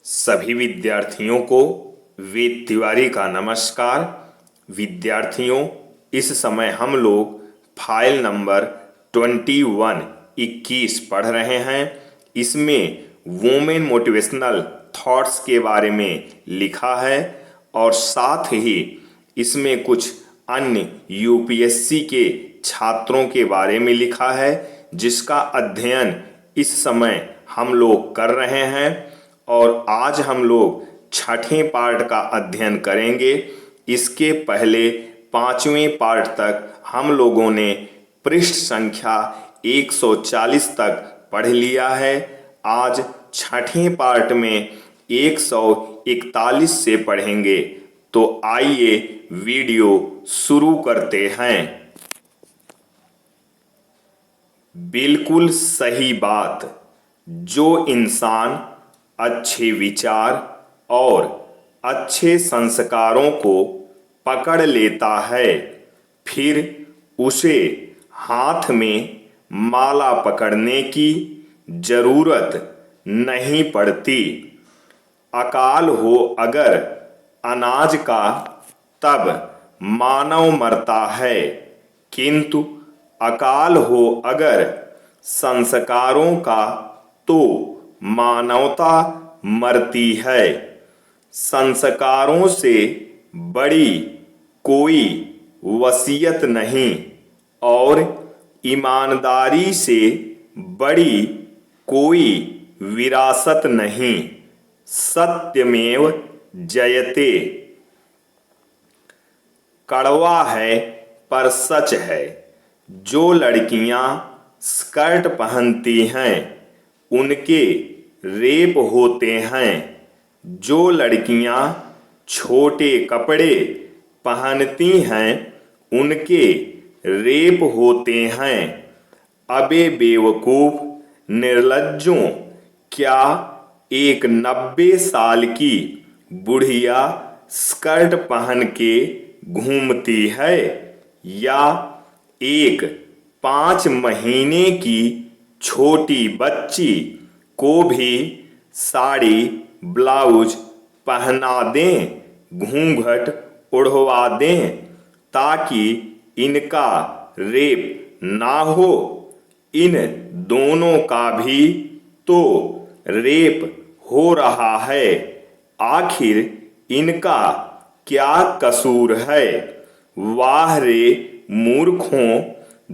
सभी विद्यार्थियों को वेद तिवारी का नमस्कार। विद्यार्थियों, इस समय हम लोग फाइल नंबर 21 पढ़ रहे हैं। इसमें वुमेन मोटिवेशनल थॉट्स के बारे में लिखा है और साथ ही इसमें कुछ अन्य यूपीएससी के छात्रों के बारे में लिखा है, जिसका अध्ययन इस समय हम लोग कर रहे हैं। और आज हम लोग छठें पार्ट का अध्ययन करेंगे। इसके पहले 5वें पार्ट तक हम लोगों ने पृष्ठ संख्या 140 तक पढ़ लिया है। आज छठें पार्ट में 141 से पढ़ेंगे। तो आइए वीडियो शुरू करते हैं। बिल्कुल सही बात। जो इंसान अच्छे विचार और अच्छे संस्कारों को पकड़ लेता है, फिर उसे हाथ में माला पकड़ने की जरूरत नहीं पड़ती। अकाल हो अगर अनाज का, तब मानव मरता है, किंतु अकाल हो अगर संस्कारों का, तो मानवता मरती है। संस्कारों से बड़ी कोई वसीयत नहीं और ईमानदारी से बड़ी कोई विरासत नहीं। सत्यमेव जयते। कड़वा है पर सच है। जो लड़कियां स्कर्ट पहनती हैं, उनके रेप होते हैं। जो लड़कियां छोटे कपड़े पहनती हैं, उनके रेप होते हैं। अबे बेवकूफ निर्लज्जों, क्या एक 90 साल की बुढ़िया स्कर्ट पहन के घूमती है, या एक 5 महीने की छोटी बच्ची को भी साड़ी ब्लाउज पहना दें, घूंघट उड़वा दें, ताकि इनका रेप ना हो? इन दोनों का भी तो रेप हो रहा है। आखिर इनका क्या कसूर है? वाह रे मूर्खों,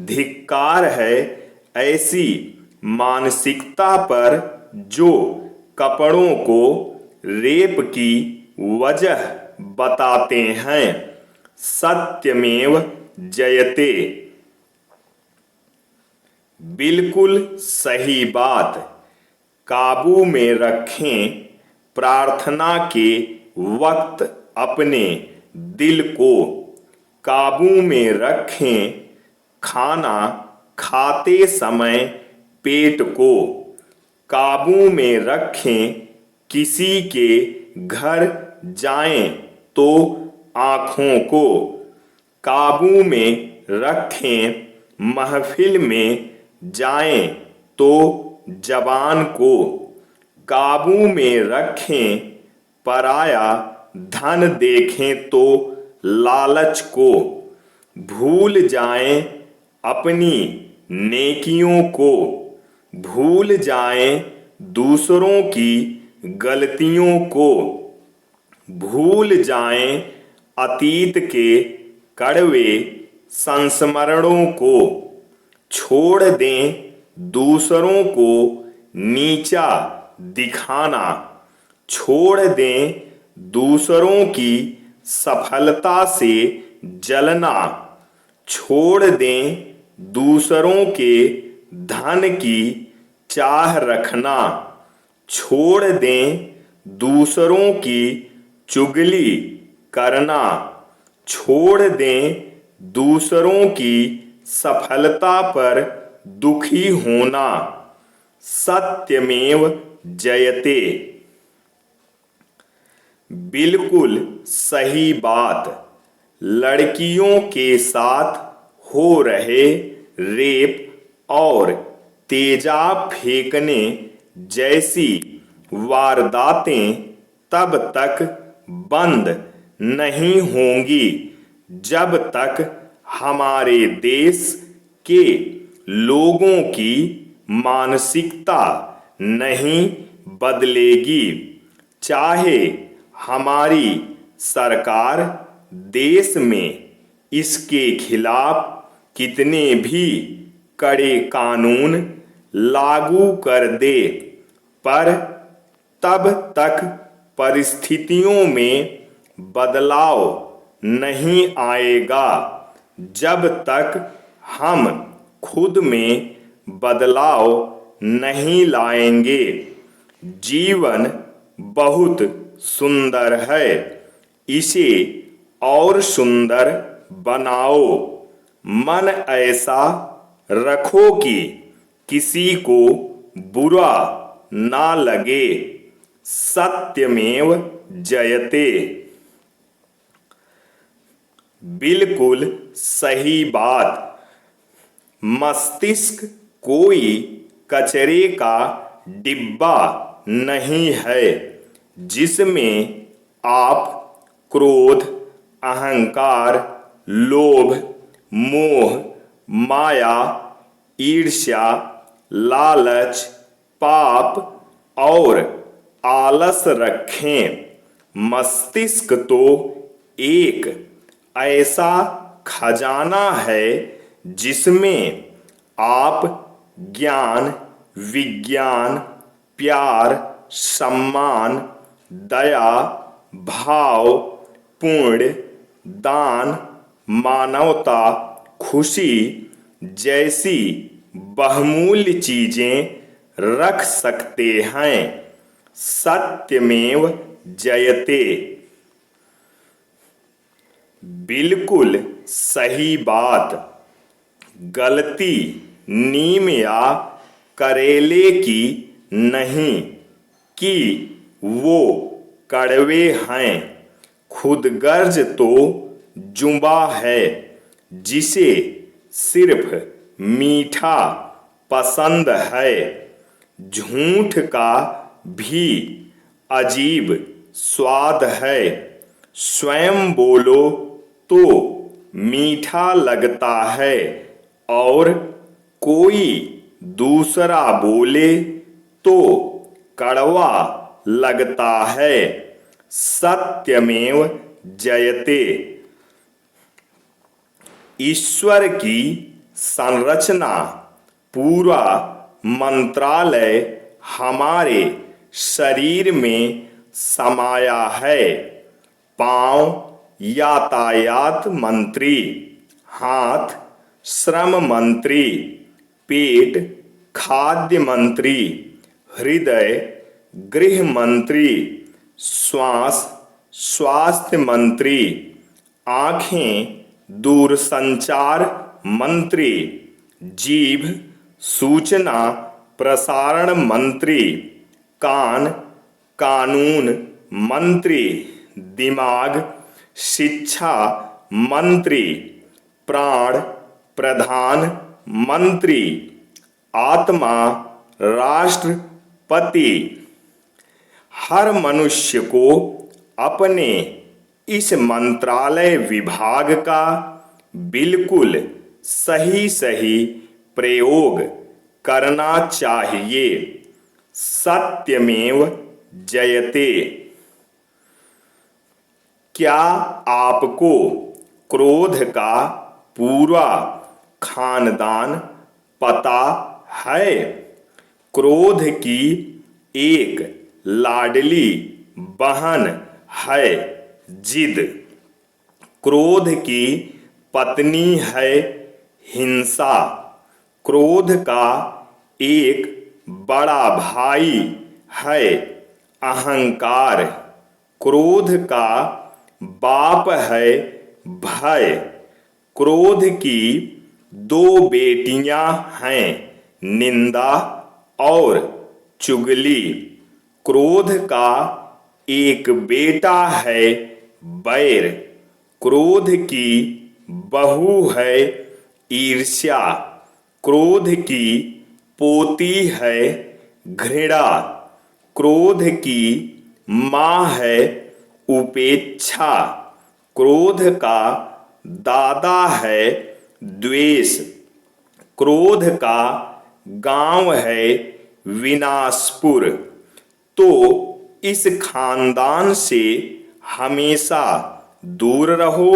धिक्कार है ऐसी मानसिकता पर जो कपड़ों को रेप की वजह बताते हैं। सत्यमेव जयते। बिल्कुल सही बात। काबू में रखें प्रार्थना के वक्त अपने दिल को। काबू में रखें खाना खाते समय पेट को। काबू में रखें किसी के घर जाएं तो आँखों को। काबू में रखें महफिल में जाएं तो जबान को। काबू में रखें पराया धन देखें तो लालच को। भूल जाएं अपनी नेकियों को। भूल जाएं दूसरों की गलतियों को। भूल जाएं अतीत के कड़वे संस्मरणों को। छोड़ दें दूसरों को नीचा दिखाना। छोड़ दें दूसरों की सफलता से जलना। छोड़ दें दूसरों के धन की चाह रखना। छोड़ दें दूसरों की चुगली करना। छोड़ दें दूसरों की सफलता पर दुखी होना। सत्यमेव जयते। बिल्कुल सही बात। लड़कियों के साथ हो रहे रेप और तेजाब फेंकने जैसी वारदातें तब तक बंद नहीं होंगी जब तक हमारे देश के लोगों की मानसिकता नहीं बदलेगी। चाहे हमारी सरकार देश में इसके खिलाफ कितने भी कड़े कानून लागू कर दे, पर तब तक परिस्थितियों में बदलाव नहीं आएगा जब तक हम खुद में बदलाव नहीं लाएंगे। जीवन बहुत सुंदर है, इसे और सुंदर बनाओ। मन ऐसा रखो कि किसी को बुरा ना लगे। सत्यमेव जयते। बिल्कुल सही बात। मस्तिष्क कोई कचरे का डिब्बा नहीं है जिसमें आप क्रोध, अहंकार, लोभ, मोह, माया, ईर्ष्या, लालच, पाप और आलस रखें। मस्तिष्क तो एक ऐसा खजाना है जिसमें आप ज्ञान, विज्ञान, प्यार, सम्मान, दया, भाव, पुण्य, दान, मानवता, खुशी जैसी बहुमूल्य चीजें रख सकते हैं। सत्यमेव जयते। बिल्कुल सही बात। गलती नीम या करेले की नहीं कि वो कड़वे हैं। खुदगर्ज तो जुबा है जिसे सिर्फ मीठा पसंद है। झूठ का भी अजीब स्वाद है। स्वयं बोलो तो मीठा लगता है और कोई दूसरा बोले तो कड़वा लगता है। सत्यमेव जयते। ईश्वर की संरचना पूरा मंत्रालय हमारे शरीर में समाया है। पांव यातायात मंत्री, हाथ श्रम मंत्री, पेट खाद्य मंत्री, हृदय गृह मंत्री, श्वास स्वास्थ्य मंत्री, आँखें दूरसंचार मंत्री, जीभ सूचना प्रसारण मंत्री, कान कानून मंत्री, दिमाग शिक्षा मंत्री, प्राण प्रधान मंत्री, आत्मा राष्ट्रपति। हर मनुष्य को अपने इस मंत्रालय विभाग का बिल्कुल सही सही प्रयोग करना चाहिए। सत्यमेव जयते। क्या आपको क्रोध का पूरा खानदान पता है? क्रोध की एक लाडली बहन है जिद। क्रोध की पत्नी है हिंसा। क्रोध का एक बड़ा भाई है अहंकार। क्रोध का बाप है भय। क्रोध की दो बेटियां हैं निंदा और चुगली। क्रोध का एक बेटा है बैर। क्रोध की बहू है ईर्ष्या। क्रोध की पोती है घृणा। क्रोध की माँ है उपेक्षा, क्रोध का दादा है द्वेष, क्रोध का गांव है विनाशपुर। तो इस खानदान से हमेशा दूर रहो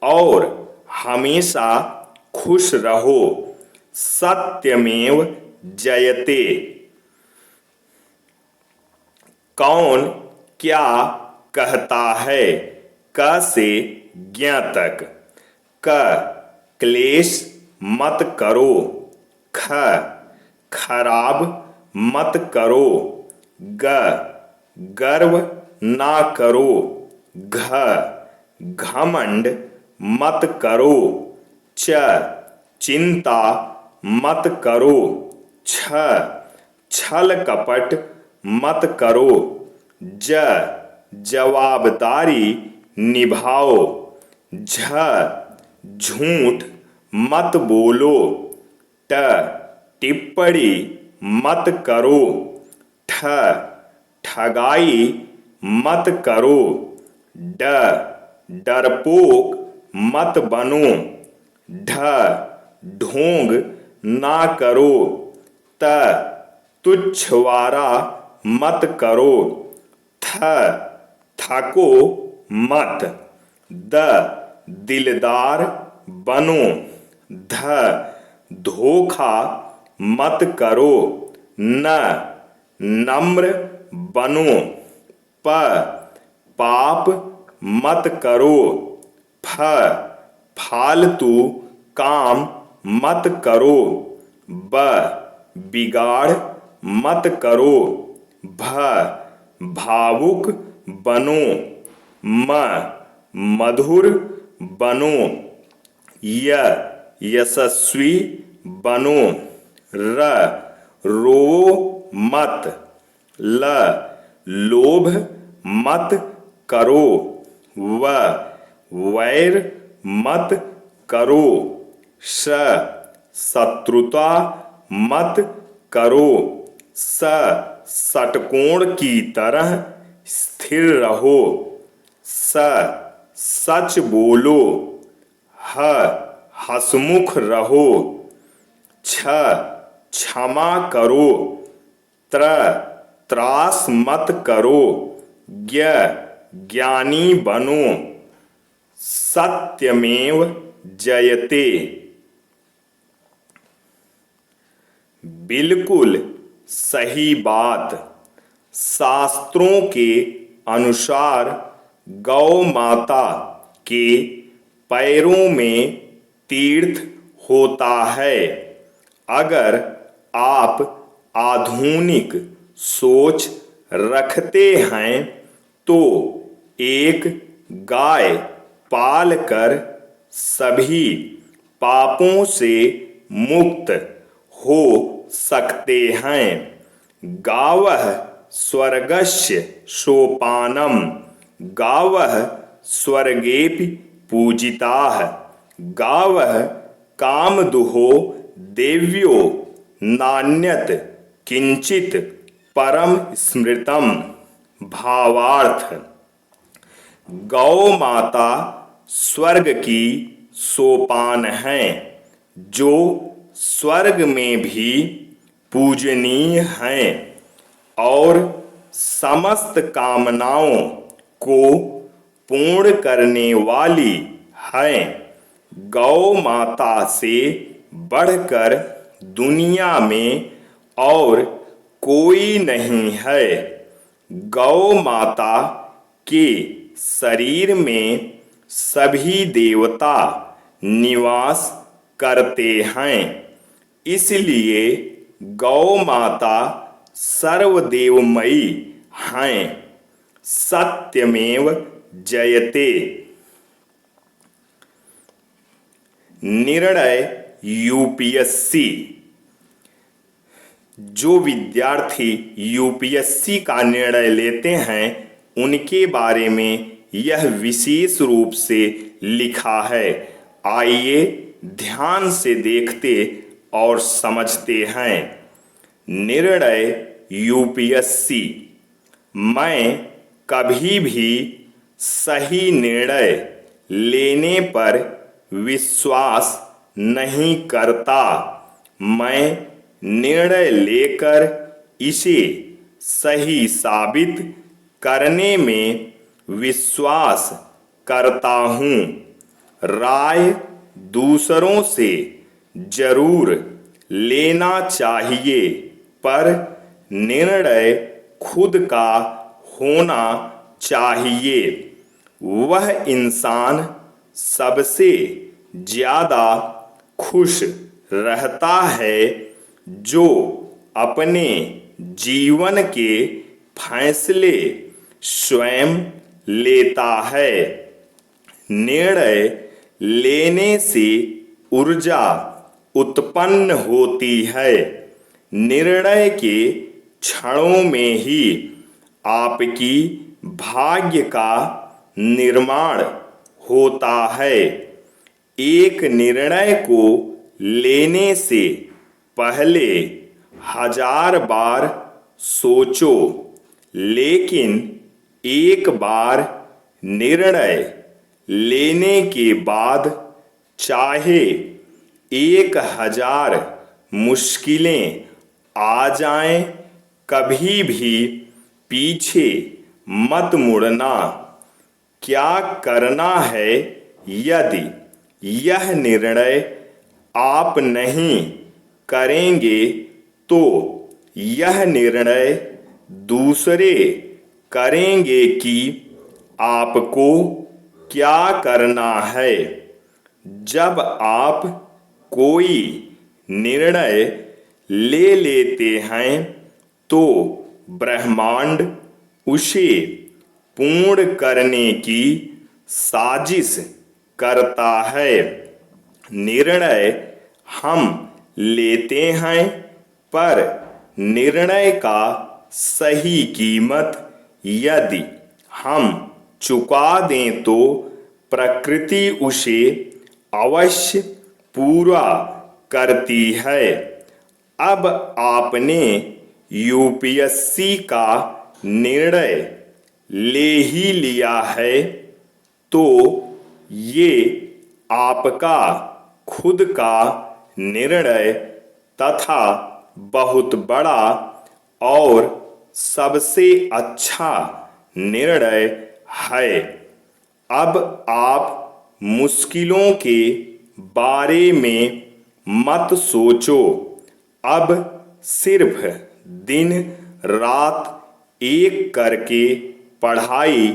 और हमेशा खुश रहो। सत्यमेव जयते। कौन क्या कहता है? क से ज्ञ तक। क क्लेश मत करो। ख खराब मत करो। ग गर्व ना करो। घ घमंड मत करो। च चिंता मत करो। छ छल कपट मत करो। ज जवाबदारी निभाओ। झ झूठ मत बोलो। ट टिप्पणी मत करो। ठ ठगाई मत करो। ड डरपोक मत बनो। ढ ढोंग ना करो। त तुच्छवारा मत करो। थ थको मत। द दिलदार बनो। ध धोखा मत करो। न नम्र बनो। प पाप मत करो। फ फालतू काम मत करो। ब बिगाड़ मत करो। भ भावुक बनो। म मधुर बनो। य यशस्वी बनो। र रोवो मत। ल लोभ मत करो। व वैर मत करो। श शत्रुता मत करो। स षटकोण की तरह स्थिर रहो। स सच बोलो। ह हसमुख रहो। छ क्षमा करो। त्र त्रास मत करो। ज्ञ ज्ञानी बनो। सत्यमेव जयते। बिल्कुल सही बात। शास्त्रों के अनुसार गौ माता के पैरों में तीर्थ होता है। अगर आप आधुनिक सोच रखते हैं तो एक गाय पालकर सभी पापों से मुक्त हो सकते हैं। गावः स्वर्गस्य सोपानम। गावः स्वर्गेऽपि पूजिताः। गावः कामदुहो देव्यो नान्यत् किंचित परम स्मृतम। भावार्थ: गौ माता स्वर्ग की सोपान हैं जो स्वर्ग में भी पूजनीय हैं और समस्त कामनाओं को पूर्ण करने वाली हैं। गौ माता से बढ़कर दुनिया में और कोई नहीं है। गौ माता के शरीर में सभी देवता निवास करते हैं, इसलिए गौ माता सर्वदेवमयी हैं। सत्यमेव जयते। निर्णय यूपीएससी। जो विद्यार्थी यूपीएससी का निर्णय लेते हैं उनके बारे में यह विशेष रूप से लिखा है। आइए ध्यान से देखते और समझते हैं। निर्णय यूपीएससी मैं कभी भी सही निर्णय लेने पर विश्वास नहीं करता। मैं निर्णय लेकर इसे सही साबित करने में विश्वास करता हूँ। राय दूसरों से जरूर लेना चाहिए, पर निर्णय खुद का होना चाहिए। वह इंसान सबसे ज्यादा खुश रहता है जो अपने जीवन के फैसले स्वयं लेता है। निर्णय लेने से ऊर्जा उत्पन्न होती है। निर्णय के क्षणों में ही आपकी भाग्य का निर्माण होता है। एक निर्णय को लेने से पहले 1000 बार सोचो, लेकिन एक बार निर्णय लेने के बाद चाहे 1000 मुश्किलें आ जाएं, कभी भी पीछे मत मुड़ना। क्या करना है? यदि यह निर्णय आप नहीं करेंगे तो यह निर्णय दूसरे करेंगे कि आपको क्या करना है। जब आप कोई निर्णय ले लेते हैं तो ब्रह्मांड उसे पूर्ण करने की साजिश करता है। निर्णय हम लेते हैं, पर निर्णय का सही कीमत यदि हम चुका दें तो प्रकृति उसे अवश्य पूरा करती है। अब आपने यूपीएससी का निर्णय ले ही लिया है तो ये आपका खुद का निर्णय तथा बहुत बड़ा और सबसे अच्छा निर्णय है। अब आप मुश्किलों के बारे में मत सोचो। अब सिर्फ दिन रात एक करके पढ़ाई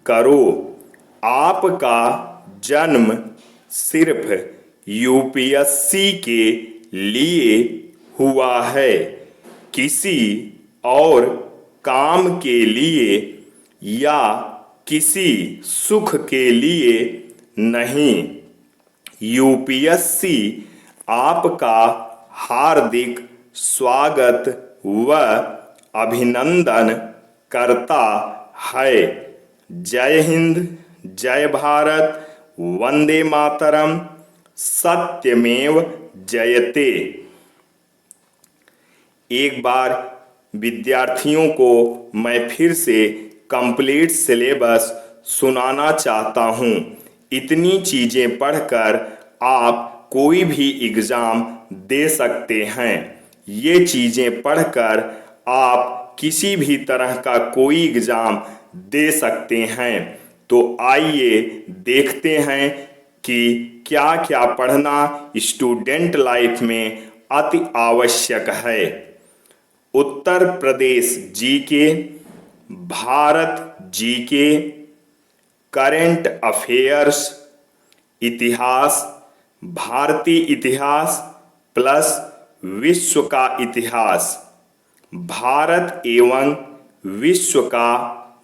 करो। आपका जन्म सिर्फ यूपीएससी के लिए हुआ है, किसी और काम के लिए या किसी सुख के लिए नहीं। यूपीएससी आपका हार्दिक स्वागत व अभिनंदन करता है। जय हिंद, जय भारत, वंदे मातरम, सत्यमेव जयते। एक बार विद्यार्थियों को मैं फिर से कंप्लीट सिलेबस सुनाना चाहता हूँ। इतनी चीज़ें पढ़कर आप कोई भी एग्ज़ाम दे सकते हैं। ये चीज़ें पढ़कर आप किसी भी तरह का कोई एग्ज़ाम दे सकते हैं। तो आइए देखते हैं कि क्या क्या पढ़ना स्टूडेंट लाइफ में अति आवश्यक है। Uttar Pradesh GK, Bharat GK, current affairs, इतिहास, भारतीय इतिहास प्लस विश्व का इतिहास, भारत एवं विश्व का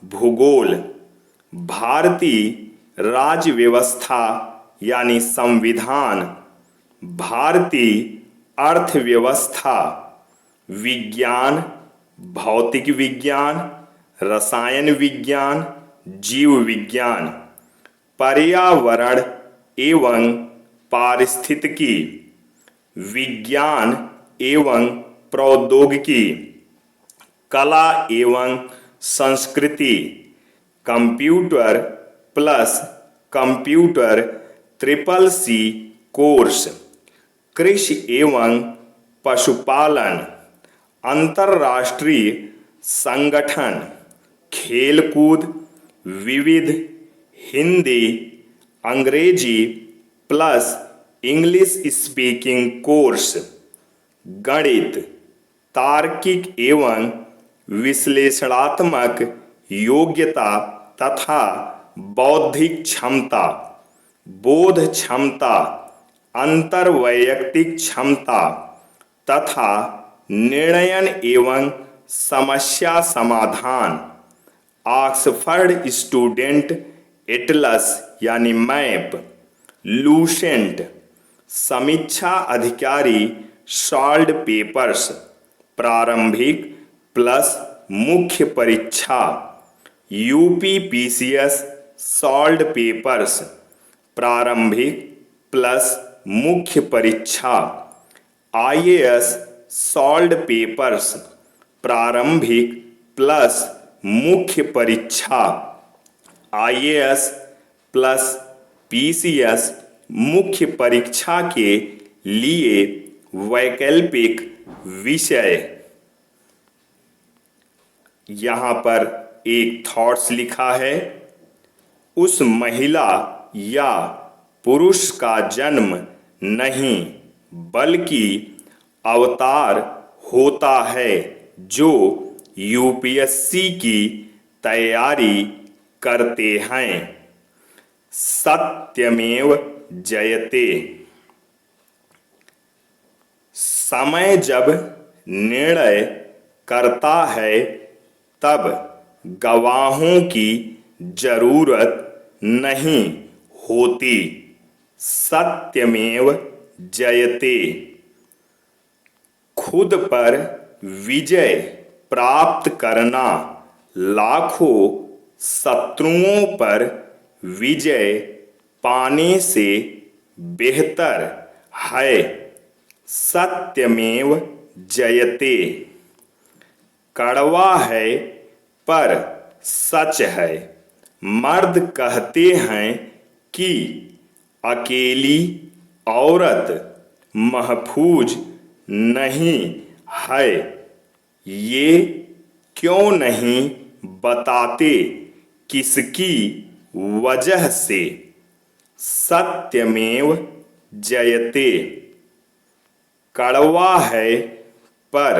भूगोल, भारतीय राज्य व्यवस्था यानी संविधान, भारतीय अर्थव्यवस्था, विज्ञान, भौतिक विज्ञान, रसायन विज्ञान, जीव विज्ञान, पर्यावरण एवं पारिस्थितिकी, विज्ञान एवं प्रौद्योगिकी, कला एवं संस्कृति, computer plus computer CCC course, कृषि एवं पशुपालन, अंतर्राष्ट्रीय संगठन, खेलकूद, विविध, हिंदी, अंग्रेजी प्लस इंग्लिश स्पीकिंग कोर्स, गणित, तार्किक एवं विश्लेषणात्मक योग्यता तथा बौद्धिक क्षमता, बोध क्षमता, अंतर्वैयक्तिक क्षमता तथा निर्णयन एवं समस्या समाधान, ऑक्सफर्ड स्टूडेंट एटलस यानी मैप, लूसेंट, समीक्षा अधिकारी सॉल्व पेपर्स, प्रारंभिक प्लस मुख्य परीक्षा, UPPCS सॉल्व पेपर्स, प्रारंभिक प्लस मुख्य परीक्षा, IAS सॉल्व पेपर्स, प्रारंभिक प्लस मुख्य परीक्षा, IAS प्लस PCS मुख्य परीक्षा के लिए वैकल्पिक विषय। यहाँ पर एक थॉट्स लिखा है, उस महिला या पुरुष का जन्म नहीं बल्कि अवतार होता है जो UPSC की तैयारी करते हैं। सत्यमेव जयते। समय जब निर्णय करता है तब गवाहों की जरूरत नहीं होती। सत्यमेव जयते। खुद पर विजय प्राप्त करना लाखों शत्रुओं पर विजय पाने से बेहतर है। सत्यमेव जयते। कड़वा है पर सच है। मर्द कहते हैं कि अकेली औरत महफूज नहीं है, ये क्यों नहीं बताते किसकी वजह से। सत्यमेव जयते। कड़वा है पर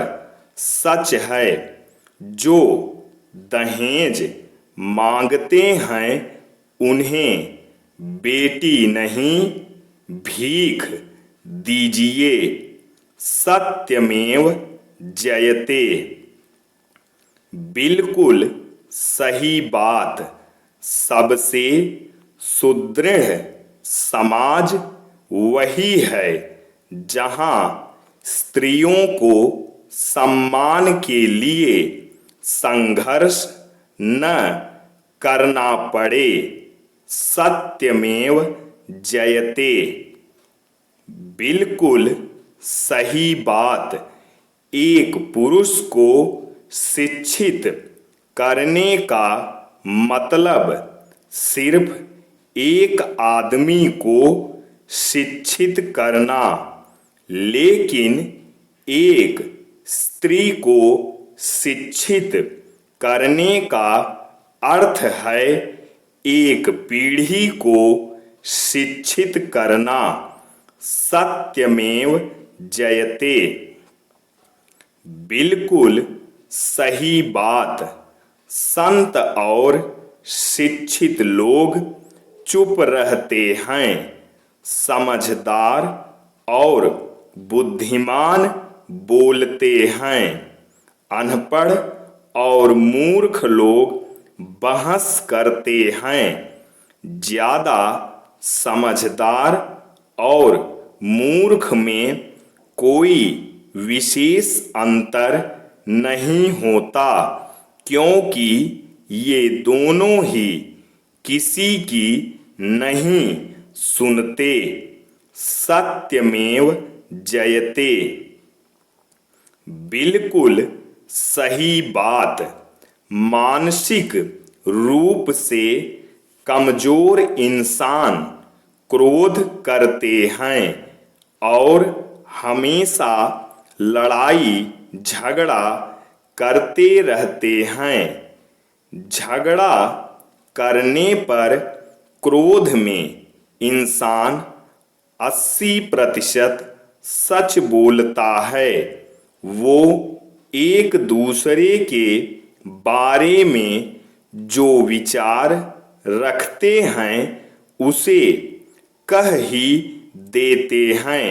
सच है, जो दहेज मांगते हैं उन्हें बेटी नहीं भीख दीजिए। सत्यमेव जयते। बिल्कुल सही बात। सबसे सुदृढ़ समाज वही है जहां स्त्रियों को सम्मान के लिए संघर्ष न करना पड़े। सत्यमेव जयते। बिल्कुल सही बात। एक पुरुष को शिक्षित करने का मतलब सिर्फ एक आदमी को शिक्षित करना, लेकिन एक स्त्री को शिक्षित करने का अर्थ है एक पीढ़ी को शिक्षित करना। सत्यमेव जयते। बिल्कुल सही बात। संत और शिक्षित लोग चुप रहते हैं। समझदार और बुद्धिमान बोलते हैं। अनपढ़ और मूर्ख लोग बहस करते हैं। ज्यादा समझदार और मूर्ख में कोई विशेष अंतर नहीं होता, क्योंकि ये दोनों ही किसी की नहीं सुनते। सत्यमेव जयते। बिल्कुल सही बात। मानसिक रूप से कमजोर इंसान क्रोध करते हैं और हमेशा लड़ाई झगड़ा करते रहते हैं। झगड़ा करने पर क्रोध में इंसान 80% सच बोलता है। वो एक दूसरे के बारे में जो विचार रखते हैं उसे कह ही देते हैं।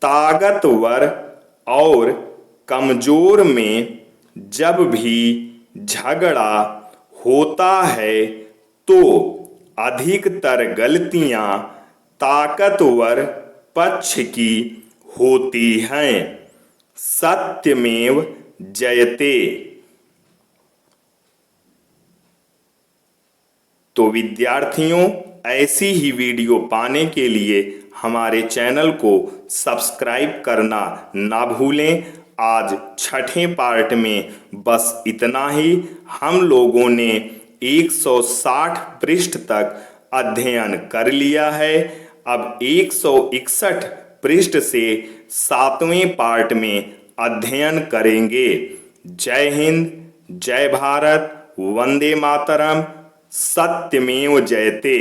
ताकतवर और कमजोर में जब भी झगड़ा होता है तो अधिकतर गलतियां ताकतवर पक्ष की होती हैं। सत्यमेव जयते। तो विद्यार्थियों, ऐसी ही वीडियो पाने के लिए हमारे चैनल को सब्सक्राइब करना ना भूलें। आज छठे पार्ट में बस इतना ही। हम लोगों ने 160 पृष्ठ तक अध्ययन कर लिया है। अब 161 पृष्ठ से 7वें पार्ट में अध्ययन करेंगे। जय हिंद, जय भारत, वंदे मातरम, सत्यमेव जयते।